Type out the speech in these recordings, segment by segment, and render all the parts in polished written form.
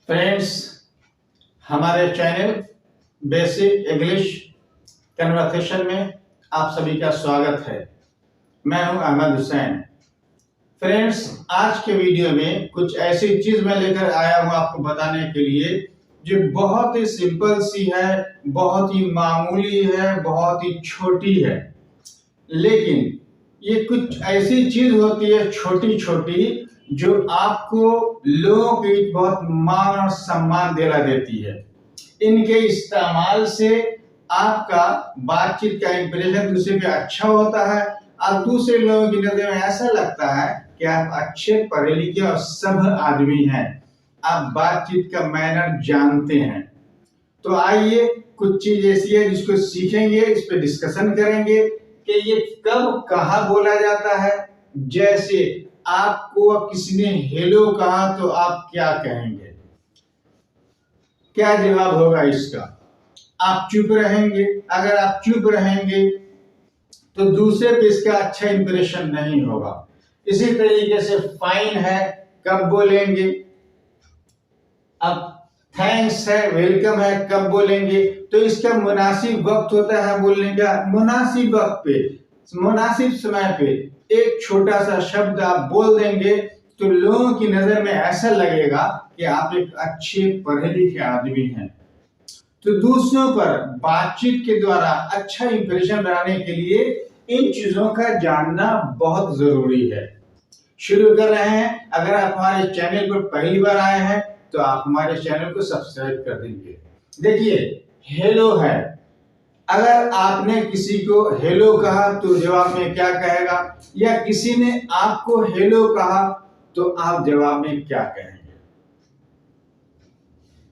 Friends, हमारे channel basic English conversation में आप सभी का स्वागत है। मैं हूं अहमद हुसैन। फ्रेंड्स, आज के वीडियो में कुछ ऐसी चीज मैं लेकर आया हूं आपको बताने के लिए जो बहुत ही सिंपल सी है, बहुत ही मामूली है, बहुत ही छोटी है, लेकिन ये कुछ ऐसी चीज होती है छोटी छोटी जो आपको लोगों की बहुत मान और सम्मान दिला देती है। इनके इस्तेमाल से आपका बातचीत का इंप्रेशन दूसरे पे अच्छा होता है और दूसरे लोगों की नजर में ऐसा लगता है कि आप अच्छे पढ़े लिखे और सभ्य आदमी हैं, आप बातचीत का मैनर जानते हैं। तो आइए, कुछ चीज ऐसी है जिसको सीखेंगे, इस पे डिस्कशन करेंगे कि ये कब कहाँ बोला जाता है। जैसे आपको किसी ने हेलो कहा तो आप क्या कहेंगे, क्या जवाब होगा इसका? आप चुप रहेंगे। अगर आप चुप रहेंगे तो दूसरे पे इसका अच्छा इंप्रेशन नहीं होगा। इसी तरीके से फाइन है, कब बोलेंगे? अब थैंक्स है, वेलकम है, कब बोलेंगे? तो इसका मुनासिब वक्त होता है बोलने का। मुनासिब वक्त पे, मुनासिब समय पे एक छोटा सा शब्द आप बोल देंगे तो लोगों की नजर में ऐसा लगेगा कि आप एक अच्छे पढ़े लिखे आदमी हैं। तो दूसरों पर बातचीत के द्वारा अच्छा इंप्रेशन बनाने के लिए इन चीजों का जानना बहुत जरूरी है। शुरू कर रहे हैं। अगर आप हमारे चैनल पर पहली बार आए हैं तो आप हमारे चैनल को सब्सक्राइब कर देंगे। देखिए, हेलो है। अगर आपने किसी को हेलो कहा तो जवाब में क्या कहेगा, या किसी ने आपको हेलो कहा तो आप जवाब में क्या कहेंगे?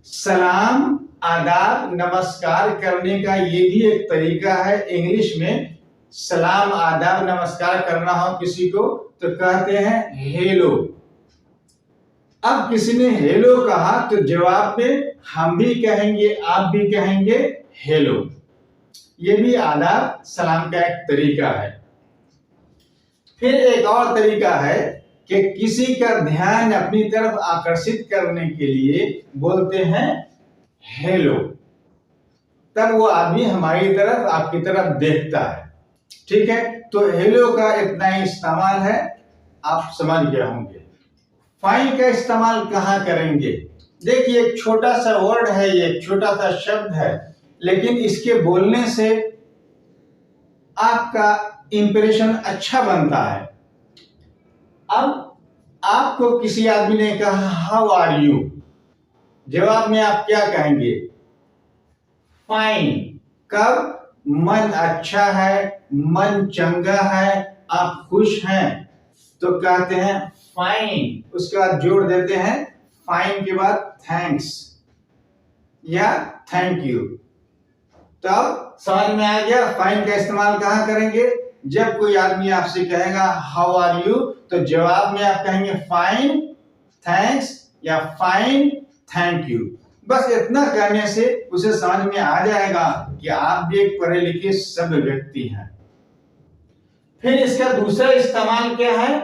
सलाम, आदाब, नमस्कार करने का ये भी एक तरीका है। इंग्लिश में सलाम, आदाब, नमस्कार करना हो किसी को तो कहते हैं हेलो। अब किसी ने हेलो कहा तो जवाब में हम भी कहेंगे, आप भी कहेंगे हेलो। ये भी आदाब सलाम का एक तरीका है। फिर एक और तरीका है कि किसी का ध्यान अपनी तरफ आकर्षित करने के लिए बोलते हैं हेलो। तब वो आदमी हमारी तरफ, आपकी तरफ देखता है। ठीक है, तो हेलो का इतना ही इस्तेमाल है, आप समझ गए होंगे। फाइन का इस्तेमाल कहाँ करेंगे? देखिए, एक छोटा सा वर्ड है, ये एक छोटा सा शब्द है, लेकिन इसके बोलने से आपका इंप्रेशन अच्छा बनता है। अब आपको किसी आदमी ने कहा हाउ आर यू, जवाब में आप क्या कहेंगे? फाइन। कब? मन अच्छा है, मन चंगा है, आप खुश हैं तो कहते हैं फाइन। उसके बाद जोड़ देते हैं फाइन के बाद थैंक्स या थैंक यू। तो अब समझ में आ गया फाइन का इस्तेमाल कहां करेंगे। जब कोई आदमी आपसे कहेगा हाउ आर यू तो जवाब में आप कहेंगे फाइन, थैंक्स या फाइन, थैंक यू। बस इतना कहने से उसे समझ में आ जाएगा कि आप भी एक पढ़े लिखे सभ्य व्यक्ति हैं। फिर इसका दूसरा इस्तेमाल क्या है?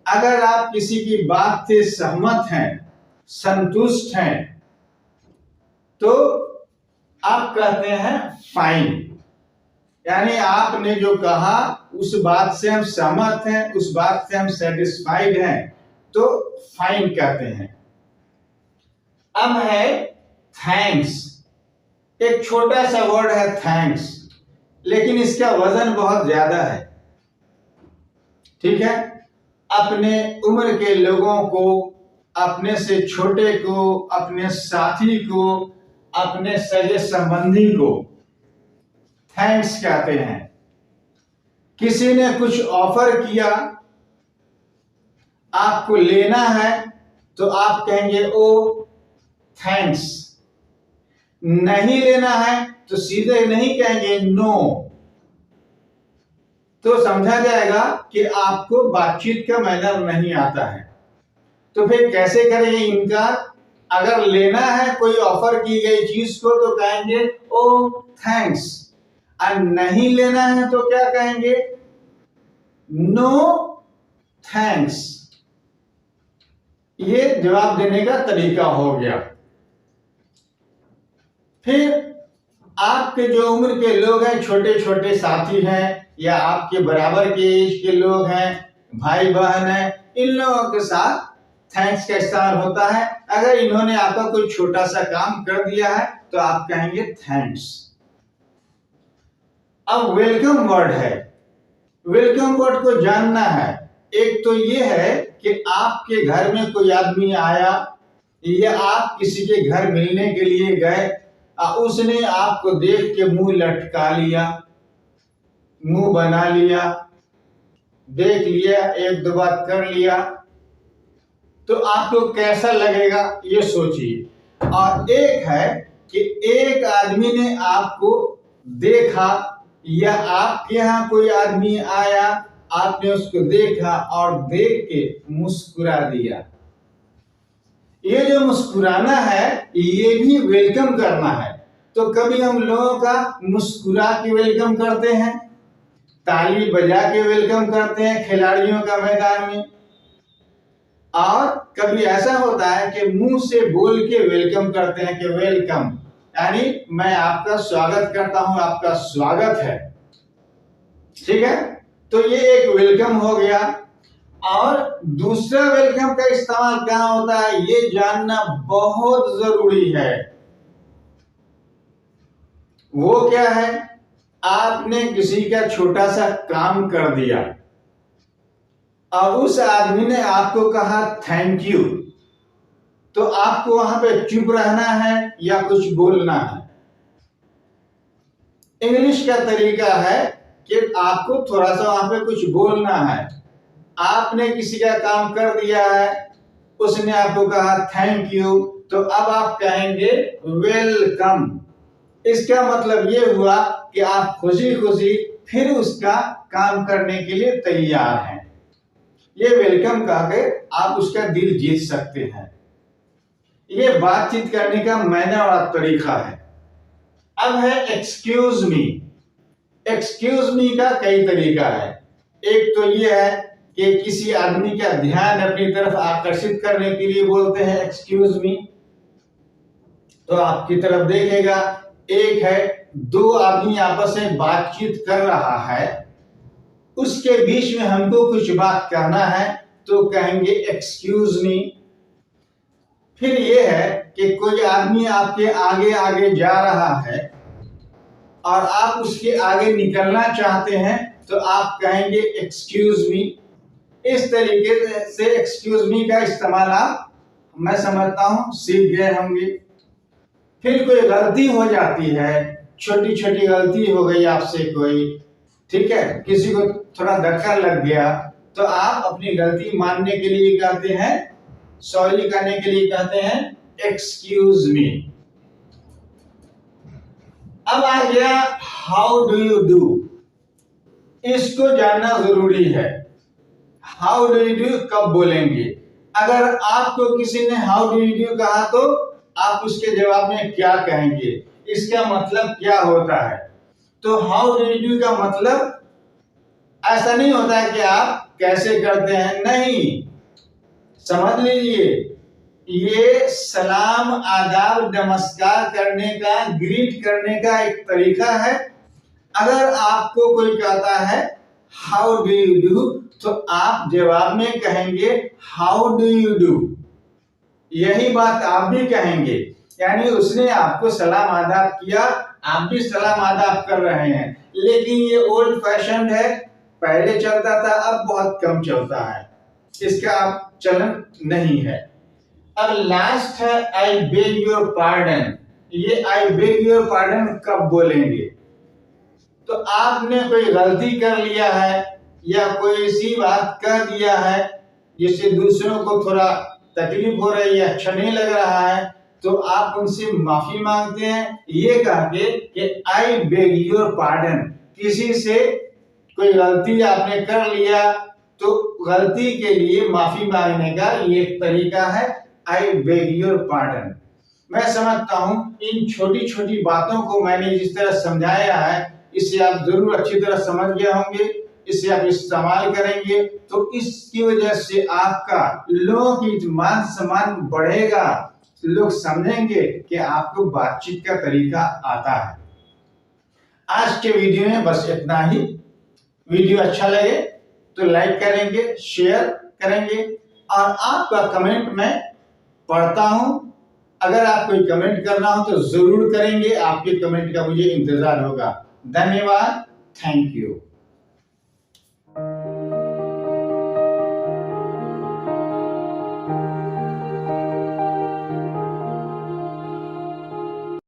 अगर आप किसी की बात से सहमत हैं, संतुष्ट हैं, तो आप कहते हैं फाइन। यानी आपने जो कहा उस बात से हम सहमत हैं, उस बात से हम सेटिस्फाइड हैं, तो फाइन कहते हैं। अब है थैंक्स। एक छोटा सा वर्ड है थैंक्स, लेकिन इसका वजन बहुत ज्यादा है। ठीक है, अपने उम्र के लोगों को, अपने से छोटे को, अपने साथी को, अपने सगे संबंधी को थैंक्स कहते हैं। किसी ने कुछ ऑफर किया, आपको लेना है तो आप कहेंगे ओ थैंक्स। नहीं लेना है तो सीधे नहीं कहेंगे नो। तो समझा जाएगा कि आपको बातचीत का मैनर नहीं आता है। तो फिर कैसे करेंगे इनका? अगर लेना है कोई ऑफर की गई चीज को तो कहेंगे ओ थैंक्स, और नहीं लेना है तो क्या कहेंगे? No thanks. ये जवाब देने का तरीका हो गया। फिर आपके जो उम्र के लोग हैं, छोटे छोटे साथी हैं या आपके बराबर के एज के लोग हैं, भाई बहन हैं, इन लोगों के साथ थैंक्स का इस्तेमाल होता है। अगर इन्होंने आपका कोई छोटा सा काम कर दिया है तो आप कहेंगे थैंक्स। अब वेलकम वर्ड है। वेलकम वर्ड को जानना है। एक तो ये है कि आपके घर में कोई आदमी आया या आप किसी के घर मिलने के लिए गए, उसने आपको देख के मुंह लटका लिया, मुंह बना लिया, देख लिया, एक दो बात कर लिया, तो आपको कैसा लगेगा ये सोचिए। और एक है कि एक आदमी ने आपको देखा या आपके यहाँ कोई आदमी आया, आपने उसको देखा और देख के मुस्कुरा दिया। ये जो मुस्कुराना है ये भी वेलकम करना है। तो कभी हम लोगों का मुस्कुरा के वेलकम करते हैं, ताली बजा के वेलकम करते हैं खिलाड़ियों का मैदान में, और कभी ऐसा होता है कि मुंह से बोल के वेलकम करते हैं कि वेलकम, यानी मैं आपका स्वागत करता हूं, आपका स्वागत है। ठीक है, तो ये एक वेलकम हो गया। और दूसरा वेलकम का इस्तेमाल क्या होता है ये जानना बहुत जरूरी है। वो क्या है, आपने किसी का छोटा सा काम कर दिया और उस आदमी ने आपको कहा थैंक यू, तो आपको वहां पे चुप रहना है या कुछ बोलना है। इंग्लिश का तरीका है कि आपको थोड़ा सा वहां पे कुछ बोलना है। आपने किसी का काम कर दिया है, उसने आपको कहा थैंक यू, तो अब आप कहेंगे वेलकम। इसका मतलब ये हुआ कि आप खुशी खुशी फिर उसका काम करने के लिए तैयार हैं। ये वेलकम कह के आप उसका दिल जीत सकते हैं। ये बातचीत करने का मैनर और तरीका है। अब है एक्सक्यूज मी। एक्सक्यूज मी का कई तरीका है। एक तो ये है कि किसी आदमी का ध्यान अपनी तरफ आकर्षित करने के लिए बोलते हैं एक्सक्यूज मी, तो आपकी तरफ देखेगा। एक है दो आदमी आपस में बातचीत कर रहा है, उसके बीच में हमको कुछ बात कहना है तो कहेंगे एक्सक्यूज मी। फिर यह है कि कोई आदमी आपके आगे आगे जा रहा है और आप उसके आगे निकलना चाहते हैं तो आप कहेंगे एक्सक्यूज मी। इस तरीके से एक्सक्यूज मी का इस्तेमाल आप, मैं समझता हूं, सीख गए होंगे। फिर कोई गलती हो जाती है, छोटी छोटी गलती हो गई आपसे कोई, ठीक है, किसी को थोड़ा धक्का लग गया, तो आप अपनी गलती मानने के लिए कहते हैं, सॉरी करने के लिए कहते हैं एक्सक्यूज मी। अब आ गया हाउ डू यू डू। इसको जानना जरूरी है। हाउ डू यू डू कब बोलेंगे? अगर आपको किसी ने हाउ डू यू डू कहा तो आप उसके जवाब में क्या कहेंगे, इसका मतलब क्या होता है? तो हाउ डू यू डू का मतलब ऐसा नहीं होता है कि आप कैसे करते हैं, नहीं, समझ लीजिए, ये सलाम, आदाब, नमस्कार करने का, ग्रीट करने का एक तरीका है। अगर आपको कोई कहता है हाउ डू यू डू तो आप जवाब में कहेंगे हाउ डू यू डू। यही बात आप भी कहेंगे, यानी उसने आपको सलाम आदाब किया, आप भी सलाम आदाब कर रहे हैं। लेकिन ये ओल्ड फैशन है, पहले चलता था, अब बहुत कम चलता है, इसका अब चलन नहीं है। अब लास्ट है आई बेग योर पार्डन। ये आई बेग योर पार्डन कब बोलेंगे? तो आपने कोई गलती कर लिया है या कोई ऐसी बात कह दिया है जिससे दूसरों को थोड़ा तकलीफ हो रही है, अच्छा नहीं लग रहा है, तो आप उनसे माफी मांगते हैं ये कह के कि आई बेग योर पार्डन। किसी से कोई गलती आपने कर लिया तो गलती के लिए माफी मांगने का ये एक तरीका है, आई बेग योर पार्डन। मैं समझता हूं इन छोटी छोटी बातों को मैंने जिस तरह समझाया है इसे आप जरूर अच्छी तरह समझ गए होंगे, इसे आप इस्तेमाल करेंगे तो इसकी वजह से आपका लोगों की मान सम्मान बढ़ेगा, लोग समझेंगे कि आपको बातचीत का तरीका आता है। आज के वीडियो में बस इतना ही। वीडियो अच्छा लगे तो लाइक करेंगे, शेयर करेंगे और आपका कमेंट मैं पढ़ता हूं। अगर आप कोई कमेंट करना हो तो जरूर करेंगे, आपके कमेंट का मुझे इंतजार होगा। धन्यवाद, थैंक यू।